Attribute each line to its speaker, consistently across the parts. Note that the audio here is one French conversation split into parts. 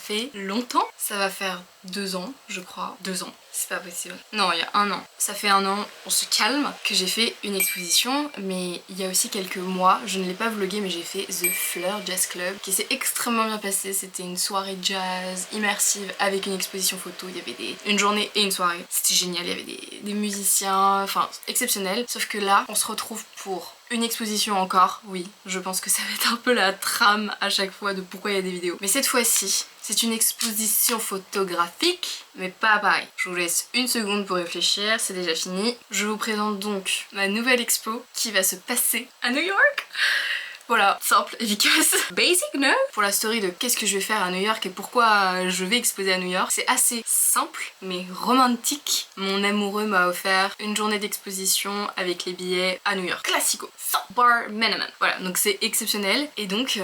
Speaker 1: fait longtemps. Ça va faire 2 ans, je crois. 2 ans, c'est pas possible. Non, il y a 1 an. Ça fait 1 an, on se calme, que j'ai fait une exposition. Mais il y a aussi quelques mois, je ne l'ai pas vlogué, mais j'ai fait The Fleur Jazz Club, qui s'est extrêmement bien passé. C'était une soirée jazz immersive avec une exposition photo. Il y avait une journée et une soirée. C'était génial, il y avait des musiciens, enfin exceptionnel. Sauf que là, on se retrouve pour une exposition encore. Oui, je pense que ça va être un peu la trame à chaque fois de pourquoi il y a des vidéos. Mais cette fois-ci, c'est une exposition photographique, mais pas pareil. Je vous laisse une seconde pour réfléchir, c'est déjà fini. Je vous présente donc ma nouvelle expo qui va se passer à New York. Voilà, simple, efficace, basic, no? Pour la story de qu'est-ce que je vais faire à New York et pourquoi je vais exposer à New York, c'est assez simple mais romantique. Mon amoureux m'a offert une journée d'exposition avec les billets à New York. Classico, 100 bar minimum. Voilà, donc c'est exceptionnel et donc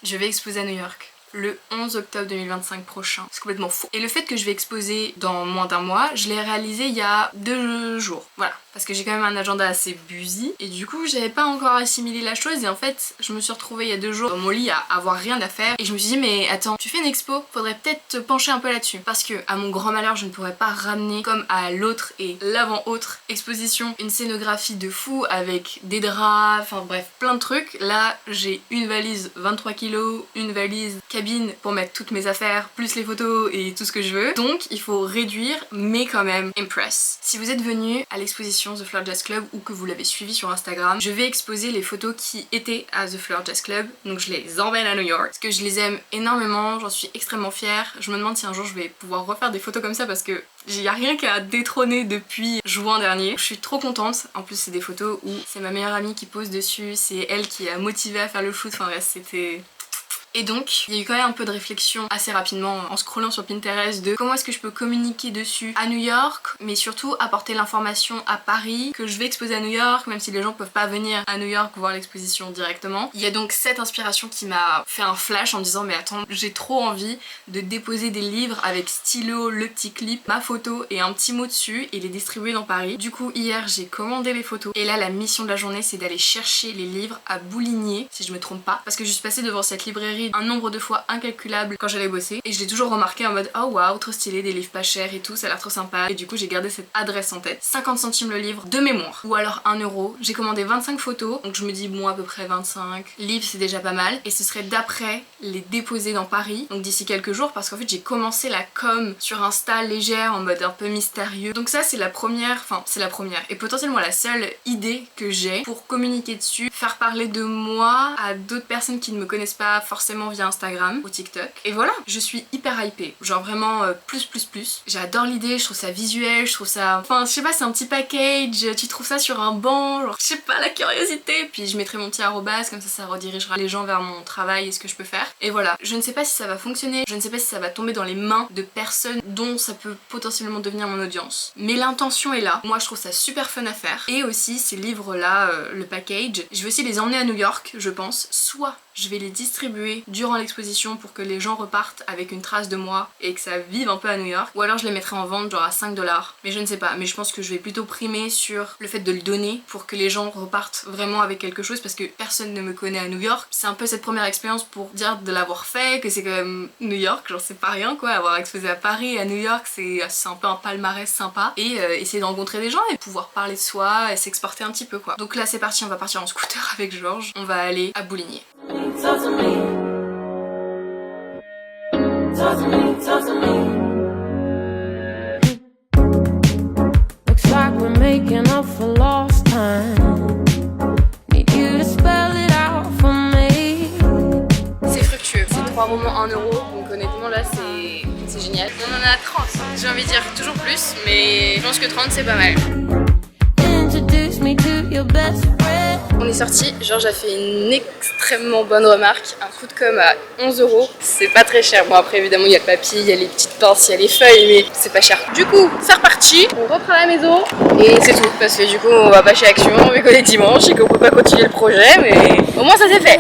Speaker 1: je vais exposer à New York le 11 octobre 2025 prochain. C'est complètement fou. Et le fait que je vais exposer dans moins d'1 mois, je l'ai réalisé il y a 2 jours. Voilà. Parce que j'ai quand même un agenda assez busy. Et du coup, j'avais pas encore assimilé la chose. Et en fait, je me suis retrouvée il y a 2 jours dans mon lit à avoir rien à faire. Et je me suis dit, mais attends, tu fais une expo, faudrait peut-être te pencher un peu là-dessus. Parce que, à mon grand malheur, je ne pourrais pas ramener, comme à l'autre et l'avant-autre exposition, une scénographie de fou avec des draps, enfin bref, plein de trucs. Là, j'ai une valise 23 kilos, une valise cabine pour mettre toutes mes affaires, plus les photos et tout ce que je veux. Donc, il faut réduire, mais quand même impress. Si vous êtes venu à l'exposition The Fleur Jazz Club ou que vous l'avez suivi sur Instagram, je vais exposer les photos qui étaient à The Fleur Jazz Club, donc je les emmène à New York parce que je les aime énormément, j'en suis extrêmement fière. Je me demande si un jour je vais pouvoir refaire des photos comme ça parce que il n'y a rien qu'à détrôner depuis juin dernier. Je suis trop contente, en plus c'est des photos où c'est ma meilleure amie qui pose dessus, c'est elle qui a motivé à faire le shoot, enfin bref c'était... Et donc, il y a eu quand même un peu de réflexion assez rapidement en scrollant sur Pinterest de comment est-ce que je peux communiquer dessus à New York, mais surtout apporter l'information à Paris, que je vais exposer à New York, même si les gens peuvent pas venir à New York voir l'exposition directement. Il y a donc cette inspiration qui m'a fait un flash en me disant mais attends, j'ai trop envie de déposer des livres avec stylo, le petit clip, ma photo et un petit mot dessus et les distribuer dans Paris. Du coup, hier, j'ai commandé les photos et là, la mission de la journée, c'est d'aller chercher les livres à Bouligné, si je me trompe pas, parce que je suis passée devant cette librairie un nombre de fois incalculable quand j'allais bosser et je l'ai toujours remarqué en mode oh waouh, trop stylé, des livres pas chers et tout, ça a l'air trop sympa. Et du coup j'ai gardé cette adresse en tête. 50 centimes le livre de mémoire ou alors 1 euro. J'ai commandé 25 photos, donc je me dis bon à peu près 25 livres c'est déjà pas mal, et ce serait d'après les déposer dans Paris donc d'ici quelques jours, parce qu'en fait j'ai commencé la com sur Insta légère en mode un peu mystérieux. Donc ça c'est la première, enfin c'est la première et potentiellement la seule idée que j'ai pour communiquer dessus, faire parler de moi à d'autres personnes qui ne me connaissent pas forcément via Instagram ou TikTok. Et voilà, je suis hyper hypée, genre vraiment plus. J'adore l'idée, je trouve ça visuel, je trouve ça... Enfin je sais pas, c'est un petit package, tu trouves ça sur un banc, genre je sais pas, la curiosité. Puis je mettrai mon petit arrobas, comme ça redirigera les gens vers mon travail et ce que je peux faire. Et voilà, je ne sais pas si ça va fonctionner, je ne sais pas si ça va tomber dans les mains de personnes dont ça peut potentiellement devenir mon audience. Mais l'intention est là, moi je trouve ça super fun à faire. Et aussi ces livres là, le package, je vais aussi les emmener à New York, je pense. Soit je vais les distribuer durant l'exposition pour que les gens repartent avec une trace de moi et que ça vive un peu à New York, ou alors je les mettrai en vente genre à 5 $, mais je ne sais pas. Mais je pense que je vais plutôt primer sur le fait de le donner pour que les gens repartent vraiment avec quelque chose, parce que personne ne me connaît à New York. C'est un peu cette première expérience pour dire de l'avoir fait, que c'est quand même New York, genre c'est pas rien quoi, avoir exposé à Paris, à New York, c'est un peu un palmarès sympa, et essayer de rencontrer des gens et pouvoir parler de soi et s'exporter un petit peu quoi. Donc là c'est parti, on va partir en scooter avec Georges, on va aller à Bouligné.
Speaker 2: Talk to me. Talk to me, talk to me. Looks like we're making up for lost time. Need you to spell it out for me.
Speaker 1: C'est fructueux, c'est 3 moments 1 euro, donc honnêtement là c'est génial. On en a 30, j'ai envie de dire toujours plus, mais je pense que 30 c'est pas mal.
Speaker 2: Introduce me to your best friend.
Speaker 1: On est sorti, Georges a fait une extrêmement bonne remarque, un coup de com à 11 €, c'est pas très cher. Bon après évidemment il y a le papier, il y a les petites pinces, il y a les feuilles, mais c'est pas cher. Du coup c'est reparti, on reprend à la maison et c'est tout, parce que du coup on va pas chez Action vu qu'on est dimanche et qu'on peut pas continuer le projet, mais au moins ça c'est fait.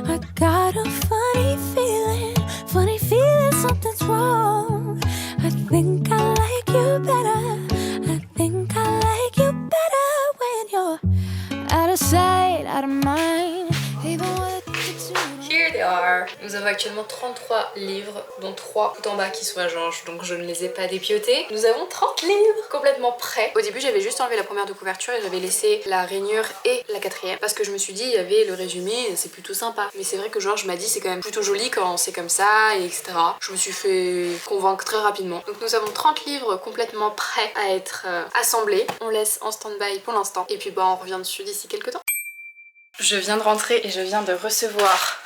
Speaker 2: I got a funny feeling something's wrong. I think I like you better. I think of sight, out of mind. Even with the two.
Speaker 1: Here they are. Nous avons actuellement 33 livres, dont 3 tout en bas qui sont à Georges, donc je ne les ai pas dépiotés. Nous avons 30 livres complètement prêts. Au début, j'avais juste enlevé la première de couverture et j'avais laissé la rainure et la quatrième parce que je me suis dit, il y avait le résumé, c'est plutôt sympa. Mais c'est vrai que Georges m'a dit, c'est quand même plutôt joli quand c'est comme ça, et etc. Je me suis fait convaincre très rapidement. Donc nous avons 30 livres complètement prêts à être assemblés. On laisse en stand-by pour l'instant et puis on revient dessus d'ici quelques temps. Je viens de rentrer et je viens de recevoir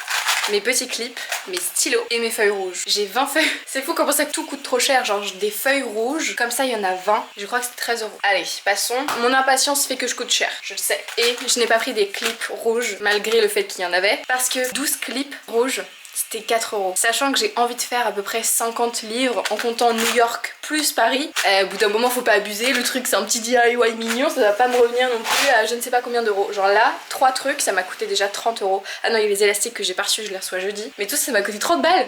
Speaker 1: mes petits clips, mes stylos et mes feuilles rouges. J'ai 20 feuilles. C'est fou comment ça tout coûte trop cher, genre des feuilles rouges, comme ça il y en a 20. Je crois que c'est 13 €. Allez, passons. Mon impatience fait que je coûte cher, je le sais. Et je n'ai pas pris des clips rouges malgré le fait qu'il y en avait, parce que 12 clips rouges, c'était 4 €. Sachant que j'ai envie de faire à peu près 50 livres en comptant New York plus Paris. Au bout d'un moment faut pas abuser, le truc c'est un petit DIY mignon, ça va pas me revenir non plus à je ne sais pas combien d'euros. Genre là, 3 trucs ça m'a coûté déjà 30 €. Ah non, il y a les élastiques que j'ai pas reçus, je les reçois jeudi. Mais tout ça m'a coûté 30 balles.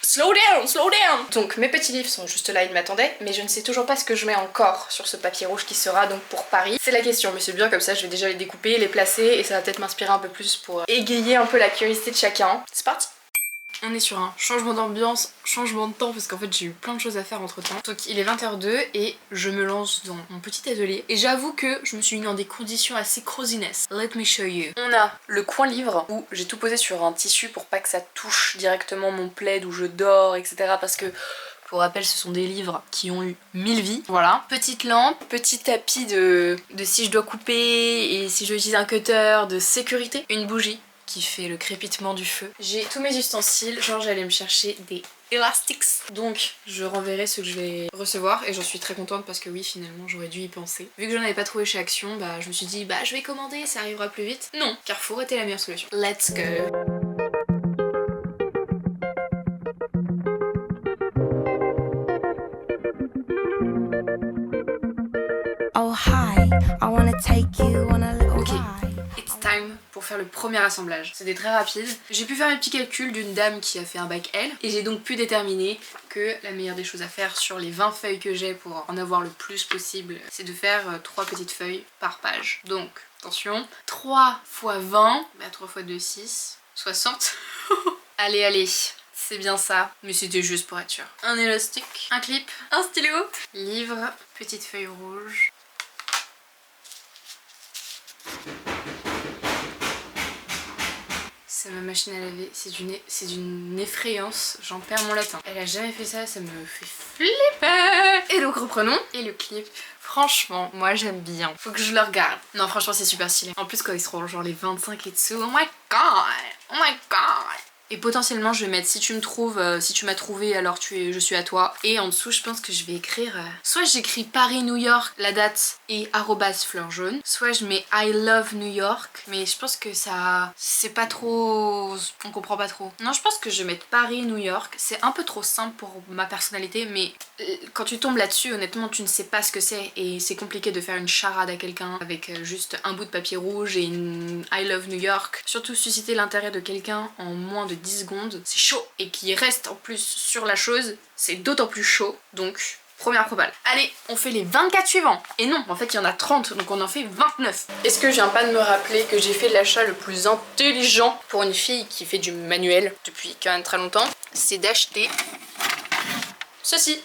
Speaker 1: Slow down, slow down. Donc mes petits livres sont juste là, ils m'attendaient, mais je ne sais toujours pas ce que je mets encore sur ce papier rouge qui sera donc pour Paris. C'est la question, mais c'est bien comme ça, je vais déjà les découper, les placer et ça va peut-être m'inspirer un peu plus pour égayer un peu la curiosité de chacun. C'est parti. On est sur un changement d'ambiance, changement de temps parce qu'en fait j'ai eu plein de choses à faire entre temps. Donc il est 20h02 et je me lance dans mon petit atelier. Et j'avoue que je me suis mis dans des conditions assez craziness. Let me show you. On a le coin livre où j'ai tout posé sur un tissu pour pas que ça touche directement mon plaid où je dors, etc. Parce que pour rappel, ce sont des livres qui ont eu 1000 vies. Voilà. Petite lampe, petit tapis de si je dois couper et si je dois utiliser un cutter, de sécurité. Une bougie qui fait le crépitement du feu. J'ai tous mes ustensiles, genre j'allais me chercher des elastics. Donc je renverrai ce que je vais recevoir et j'en suis très contente parce que oui, finalement j'aurais dû y penser. Vu que j'en avais pas trouvé chez Action, je me suis dit je vais commander, ça arrivera plus vite. Non, Carrefour était la meilleure solution. Let's go.
Speaker 2: Oh hi, I wanna take you on a little ride.
Speaker 1: It's time pour faire le premier assemblage. C'était très rapide. J'ai pu faire mes petits calculs d'une dame qui a fait un bac L et j'ai donc pu déterminer que la meilleure des choses à faire sur les 20 feuilles que j'ai pour en avoir le plus possible, c'est de faire 3 petites feuilles par page. Donc attention, 3 x 20, 3 x 2, 6, 60. Allez, allez. C'est bien ça, mais c'était juste pour être sûr. Un élastique, un clip, un stylo, livre, petite feuille rouge. C'est ma machine à laver, c'est d'une effrayance, j'en perds mon latin. Elle a jamais fait ça, ça me fait flipper. Et donc reprenons, et le clip, franchement, moi j'aime bien. Faut que je le regarde. Non franchement c'est super stylé. En plus quand ils seront genre les 25 et dessous, oh my god, oh my god. Et potentiellement je vais mettre si tu me trouves, si tu m'as trouvé alors je suis à toi. Et en dessous je pense que je vais écrire, soit j'écris Paris New York, la date et @fleur jaune, soit je mets I love New York. Mais je pense que ça, c'est pas trop, on comprend pas trop. Non je pense que je vais mettre Paris New York, c'est un peu trop simple pour ma personnalité. Mais quand tu tombes là-dessus honnêtement tu ne sais pas ce que c'est. Et c'est compliqué de faire une charade à quelqu'un avec juste un bout de papier rouge et une I love New York. Surtout susciter l'intérêt de quelqu'un en moins de 10 secondes, c'est chaud. Et qui reste en plus sur la chose, c'est d'autant plus chaud. Donc, première propale. Allez, on fait les 24 suivants. Et non, en fait, il y en a 30, donc on en fait 29. Est-ce que je viens pas de me rappeler que j'ai fait l'achat le plus intelligent pour une fille qui fait du manuel depuis quand même très longtemps? C'est d'acheter ceci.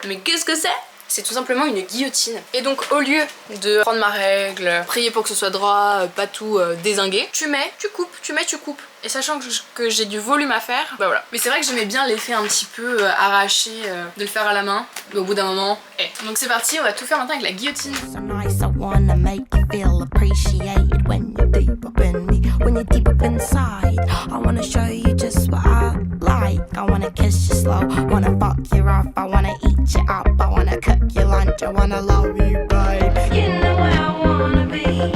Speaker 1: Mais qu'est-ce que c'est? C'est tout simplement une guillotine. Et donc au lieu de prendre ma règle, prier pour que ce soit droit, pas tout dézinguer, tu mets, tu coupes, tu mets, tu coupes. Et sachant que j'ai du volume à faire, voilà. Mais c'est vrai que j'aimais bien l'effet un petit peu arraché de le faire à la main. Mais au bout d'un moment, Donc c'est parti, on va tout faire maintenant avec la guillotine.
Speaker 2: So nice, I wanna make you feel appreciated when you're deep up in me, when you're deep up inside. I wanna show you just what I like. I wanna kiss you slow, wanna fuck you off, I wanna eat you up, I wanna cook your lunch, I wanna love you, babe. You know where I wanna be,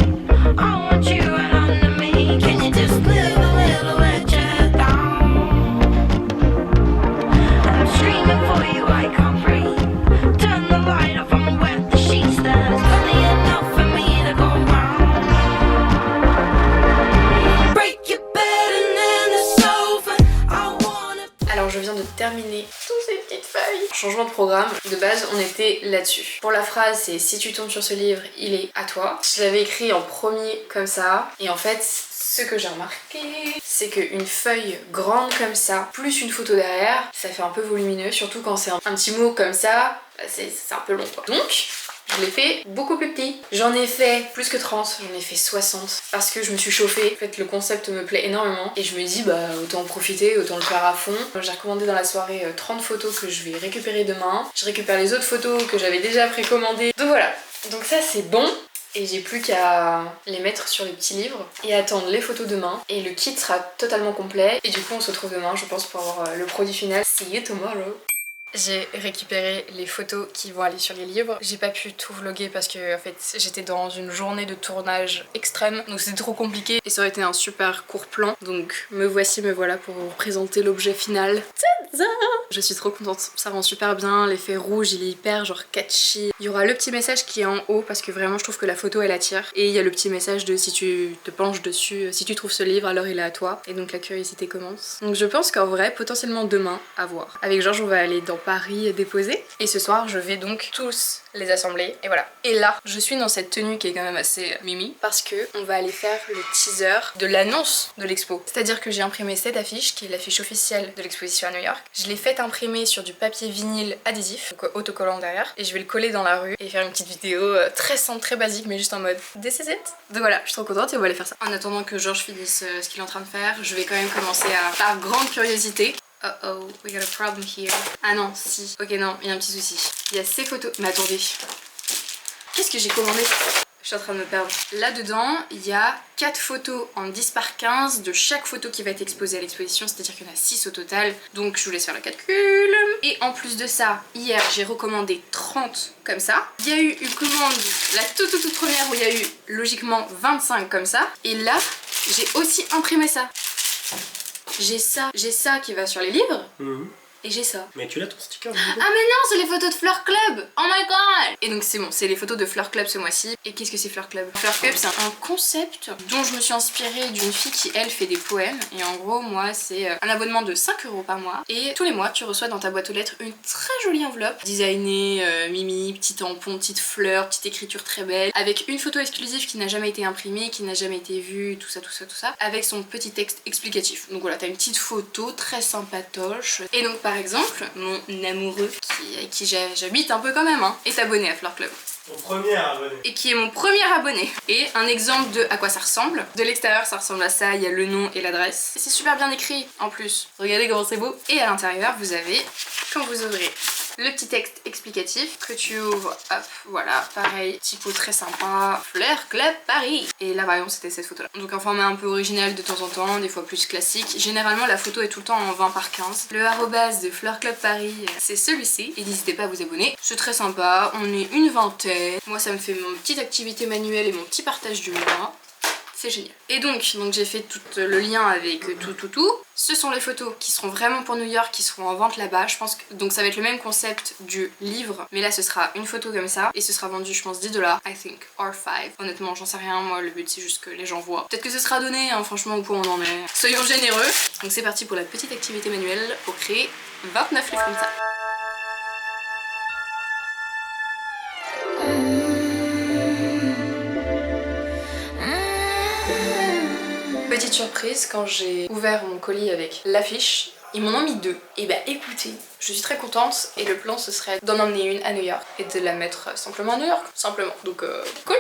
Speaker 2: I want you right under me. Can you just move a little bit down? I'm screaming for you, I can't breathe. Turn the light off, I'm wet the sheets, there's only enough for me to go round. Break your bed and then the sofa, I wanna.
Speaker 1: Alors je viens de terminer toutes ces petites feuilles. Changement de programme, de base on était là-dessus. Pour la phrase c'est si tu tombes sur ce livre, il est à toi. Je l'avais écrit en premier comme ça et en fait ce que j'ai remarqué c'est qu'une feuille grande comme ça, plus une photo derrière, ça fait un peu volumineux, surtout quand c'est un petit mot comme ça, bah c'est un peu long quoi. Donc je l'ai fait beaucoup plus petit. J'en ai fait plus que 30, j'en ai fait 60 parce que je me suis chauffée. En fait le concept me plaît énormément et je me dis bah autant en profiter, autant le faire à fond. J'ai recommandé dans la soirée 30 photos que je vais récupérer demain. Je récupère les autres photos que j'avais déjà précommandées. Donc voilà, donc ça c'est bon. Et j'ai plus qu'à les mettre sur les petits livres et attendre les photos demain. Et le kit sera totalement complet. Et du coup on se retrouve demain je pense pour avoir le produit final. See you tomorrow. J'ai récupéré les photos qui vont aller sur les livres. J'ai pas pu tout vlogger parce que en fait j'étais dans une journée de tournage extrême donc c'était trop compliqué et ça aurait été un super court plan. Donc me voici, me voilà pour vous présenter l'objet final. Tada! Je suis trop contente, ça rend super bien, l'effet rouge il est hyper genre catchy. Il y aura le petit message qui est en haut parce que vraiment je trouve que la photo elle attire. Et il y a le petit message de si tu te penches dessus, si tu trouves ce livre alors il est à toi. Et donc la curiosité commence. Donc je pense qu'en vrai potentiellement demain à voir. Avec Georges on va aller dans Paris déposer et ce soir je vais donc tous les assembler et voilà. Et là je suis dans cette tenue qui est quand même assez mimi parce que on va aller faire le teaser de l'annonce de l'expo. C'est à dire que j'ai imprimé cette affiche qui est l'affiche officielle de l'exposition à New York. Je l'ai faite imprimer sur du papier vinyle adhésif, donc autocollant derrière, et je vais le coller dans la rue et faire une petite vidéo très simple, très basique mais juste en mode this is it. Donc voilà, je suis trop contente et on va aller faire ça. En attendant que Georges finisse ce qu'il est en train de faire, je vais quand même commencer par grande curiosité. Oh oh, we got a problem here. Ah non, si. Ok non, il y a un petit souci. Il y a ces photos. Mais attendez. Qu'est-ce que j'ai commandé? Je suis en train de me perdre. Là-dedans, il y a 4 photos en 10 par 15 de chaque photo qui va être exposée à l'exposition, c'est-à-dire qu'il y en a 6 au total, donc je vous laisse faire le calcul. Et en plus de ça, hier j'ai recommandé 30 comme ça. Il y a eu une commande, la toute première où il y a eu logiquement 25 comme ça. Et là, j'ai aussi imprimé ça. J'ai ça qui va sur les livres. Et j'ai ça.
Speaker 3: Mais tu l'as ton sticker?
Speaker 1: Ah mais non, c'est les photos de Fleur Club. Oh my god. Et donc c'est bon, c'est les photos de Fleur Club ce mois-ci. Et qu'est-ce que c'est Fleur Club? Fleur Club c'est un concept dont je me suis inspirée d'une fille qui elle fait des poèmes. Et en gros moi c'est un abonnement de 5 € par mois. Et tous les mois tu reçois dans ta boîte aux lettres une très jolie enveloppe designée, mimi, petit tampon, petite fleur, petite écriture très belle. Avec une photo exclusive qui n'a jamais été imprimée, qui n'a jamais été vue, tout ça. Avec son petit texte explicatif. Donc voilà, t'as une petite photo très sympatoche. Et donc par exemple, mon amoureux avec qui j'habite un peu quand même, hein, est abonné à Fleur Club.
Speaker 3: Mon premier abonné.
Speaker 1: Et qui est mon premier abonné. Et un exemple de à quoi ça ressemble. De l'extérieur ça ressemble à ça, il y a le nom et l'adresse. C'est super bien écrit en plus. Regardez comment c'est beau. Et à l'intérieur vous avez, quand vous ouvrez le petit texte explicatif que tu ouvres, hop, voilà, pareil, typo très sympa, Fleur Club Paris. Et là par exemple c'était cette photo là. Donc un format un peu original de temps en temps, des fois plus classique. Généralement la photo est tout le temps en 20 par 15. Le arrobase de Fleur Club Paris, c'est celui-ci. Et n'hésitez pas à vous abonner, c'est très sympa, on est une vingtaine. Moi ça me fait mon petite activité manuelle et mon petit partage du mois. C'est génial. Et donc j'ai fait tout le lien avec tout. Ce sont les photos qui seront vraiment pour New York, qui seront en vente là-bas. Je pense que donc ça va être le même concept du livre, mais là ce sera une photo comme ça et ce sera vendu je pense 10 $, I think, or 5. Honnêtement j'en sais rien, moi le but c'est juste que les gens voient. Peut-être que ce sera donné, hein, franchement au point où on en est. Soyons généreux. Donc c'est parti pour la petite activité manuelle pour créer 29 livres comme ça. Petite surprise, quand j'ai ouvert mon colis avec l'affiche, ils m'en ont mis 2. Et bah écoutez, je suis très contente et le plan ce serait d'en emmener une à New York et de la mettre simplement à New York, simplement. Donc cool.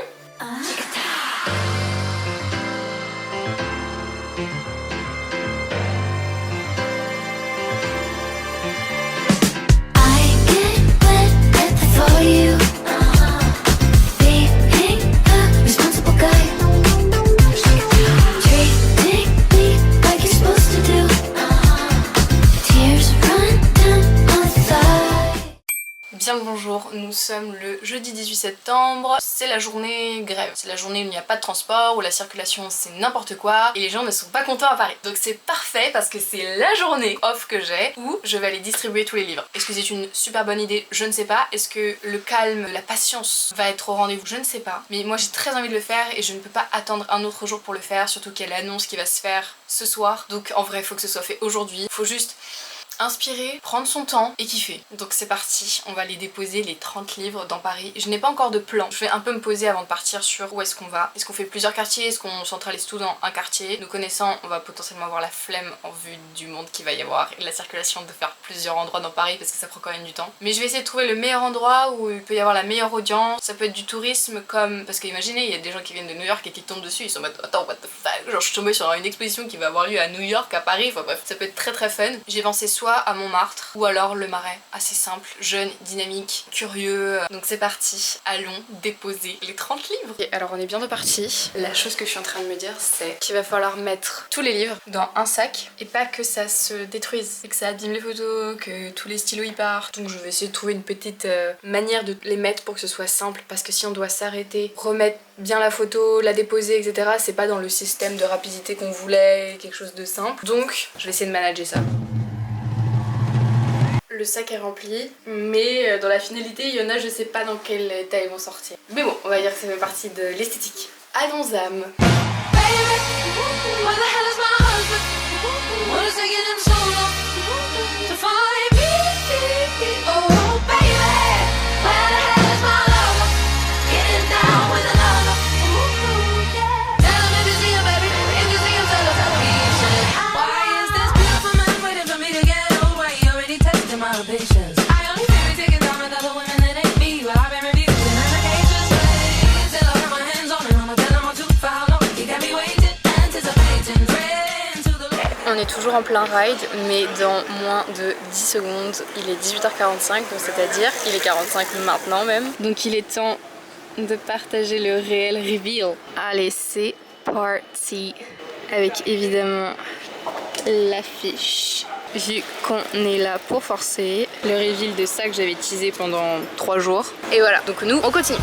Speaker 1: Bien le bonjour, nous sommes le jeudi 18 septembre, c'est la journée grève, c'est la journée où il n'y a pas de transport, où la circulation c'est n'importe quoi et les gens ne sont pas contents à Paris. Donc c'est parfait parce que c'est la journée off que j'ai où je vais aller distribuer tous les livres. Est-ce que c'est une super bonne idée? Je ne sais pas. Est-ce que le calme, la patience va être au rendez-vous? Je ne sais pas. Mais moi j'ai très envie de le faire et je ne peux pas attendre un autre jour pour le faire, surtout qu'il y a l'annonce qui va se faire ce soir. Donc en vrai il faut que ce soit fait aujourd'hui, faut juste inspirer, prendre son temps et kiffer. Donc c'est parti, on va aller déposer les 30 livres dans Paris. Je n'ai pas encore de plan, je vais un peu me poser avant de partir sur où est-ce qu'on va. Est-ce qu'on fait plusieurs quartiers, est-ce qu'on centralise tout dans un quartier? Nous connaissant, on va potentiellement avoir la flemme en vue du monde qu'il va y avoir et de la circulation de faire plusieurs endroits dans Paris parce que ça prend quand même du temps. Mais je vais essayer de trouver le meilleur endroit où il peut y avoir la meilleure audience. Ça peut être du tourisme comme... Parce que imaginez, il y a des gens qui viennent de New York et qui tombent dessus, ils sont en mode attends what the fuck, genre je suis tombée sur une exposition qui va avoir lieu à New York, à Paris, enfin bref, ça peut être très très fun. J'ai pensé soit à Montmartre ou alors le Marais, assez simple, jeune, dynamique, curieux. Donc c'est parti, allons déposer les 30 livres. Et alors on est bientôt parti. La chose que je suis en train de me dire c'est qu'il va falloir mettre tous les livres dans un sac et pas que ça se détruise et que ça abîme les photos, que tous les stylos y partent. Donc je vais essayer de trouver une petite manière de les mettre pour que ce soit simple parce que si on doit s'arrêter, remettre bien la photo, la déposer, etc. c'est pas dans le système de rapidité qu'on voulait, quelque chose de simple. Donc je vais essayer de manager ça. Le sac est rempli, mais dans la finalité, il y en a, je sais pas dans quel état ils vont sortir. Mais bon, on va dire que ça fait partie de l'esthétique. Allons âme. On est toujours en plein ride, mais dans moins de 10 secondes, il est 18h45, donc c'est-à-dire il est 45 maintenant même. Donc il est temps de partager le réel reveal. Allez, c'est parti, avec évidemment l'affiche. Vu qu'on est là pour forcer, le reveal de ça que j'avais teasé pendant 3 jours. Et voilà, donc nous on continue.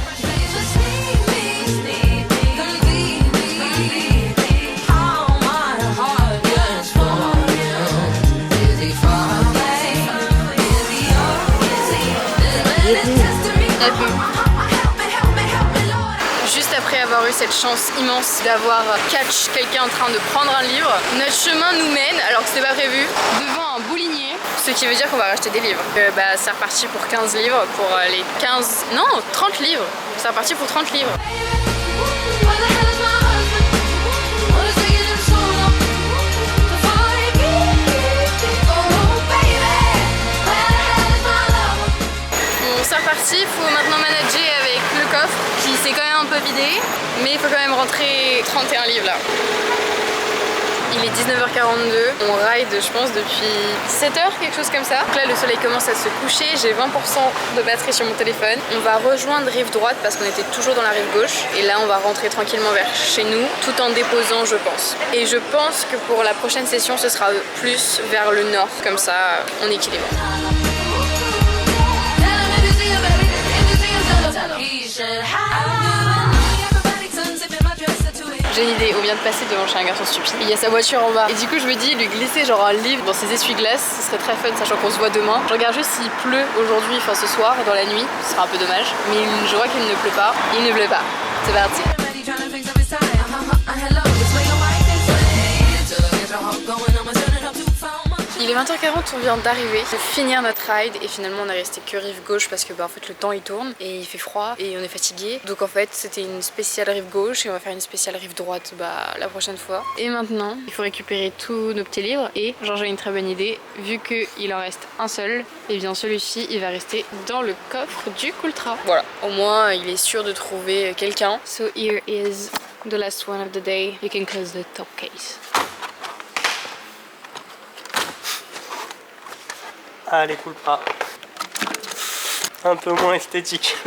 Speaker 1: Juste après avoir eu cette chance immense d'avoir catch quelqu'un en train de prendre un livre, notre chemin nous mène, alors que c'était pas prévu, devant un boulinier, ce qui veut dire qu'on va racheter des livres. C'est reparti pour 15 livres, pour les 15... non, 30 livres. C'est reparti pour 30 livres. C'est reparti, il faut maintenant manager avec le coffre qui s'est quand même un peu vidé, mais il faut quand même rentrer 31 livres là. Il est 19h42, on ride je pense depuis 7h, quelque chose comme ça. Donc là le soleil commence à se coucher, j'ai 20% de batterie sur mon téléphone. On va rejoindre rive droite parce qu'on était toujours dans la rive gauche. Et là on va rentrer tranquillement vers chez nous, tout en déposant je pense. Et je pense que pour la prochaine session ce sera plus vers le nord, comme ça on équilibre. J'ai une idée, on vient de passer devant chez un garçon stupide. Il y a sa voiture en bas. Et du coup je me dis lui glisser genre un livre dans ses essuie-glaces, ce serait très fun sachant qu'on se voit demain. Je regarde juste s'il pleut aujourd'hui, enfin ce soir, dans la nuit, ce sera un peu dommage. Mais je vois qu'il ne pleut pas, il ne pleut pas. C'est parti. Il est 20h40, on vient d'arriver, de finir notre ride et finalement on est resté que rive gauche parce que en fait le temps il tourne et il fait froid et on est fatigué. Donc en fait c'était une spéciale rive gauche et on va faire une spéciale rive droite la prochaine fois. Et maintenant il faut récupérer tous nos petits livres et genre j'ai une très bonne idée, vu qu'il en reste un seul, et bien celui-ci il va rester dans le coffre du Cooltra. Voilà, au moins il est sûr de trouver quelqu'un. So here is the last one of the day, you can close the top case.
Speaker 3: Allez, cool pas. Un peu moins esthétique.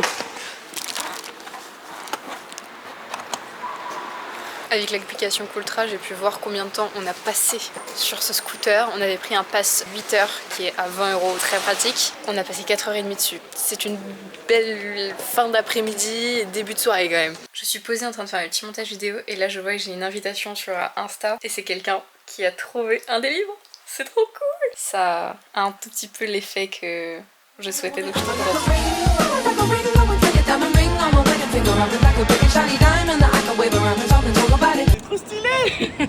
Speaker 1: Avec l'application Cooltra, j'ai pu voir combien de temps on a passé sur ce scooter. On avait pris un pass 8 heures qui est à 20 €, très pratique. On a passé 4h30 dessus. C'est une belle fin d'après-midi et début de soirée quand même. Je suis posée en train de faire un petit montage vidéo et là je vois que j'ai une invitation sur Insta et c'est quelqu'un qui a trouvé un des livres. C'est trop cool! Ça a un tout petit peu l'effet que je souhaitais, donc je suis trop contente.
Speaker 3: C'est trop stylé!
Speaker 4: Si tu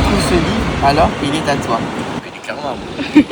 Speaker 4: trouves ce livre, alors il est à toi.
Speaker 5: Mais clairement,
Speaker 3: grave.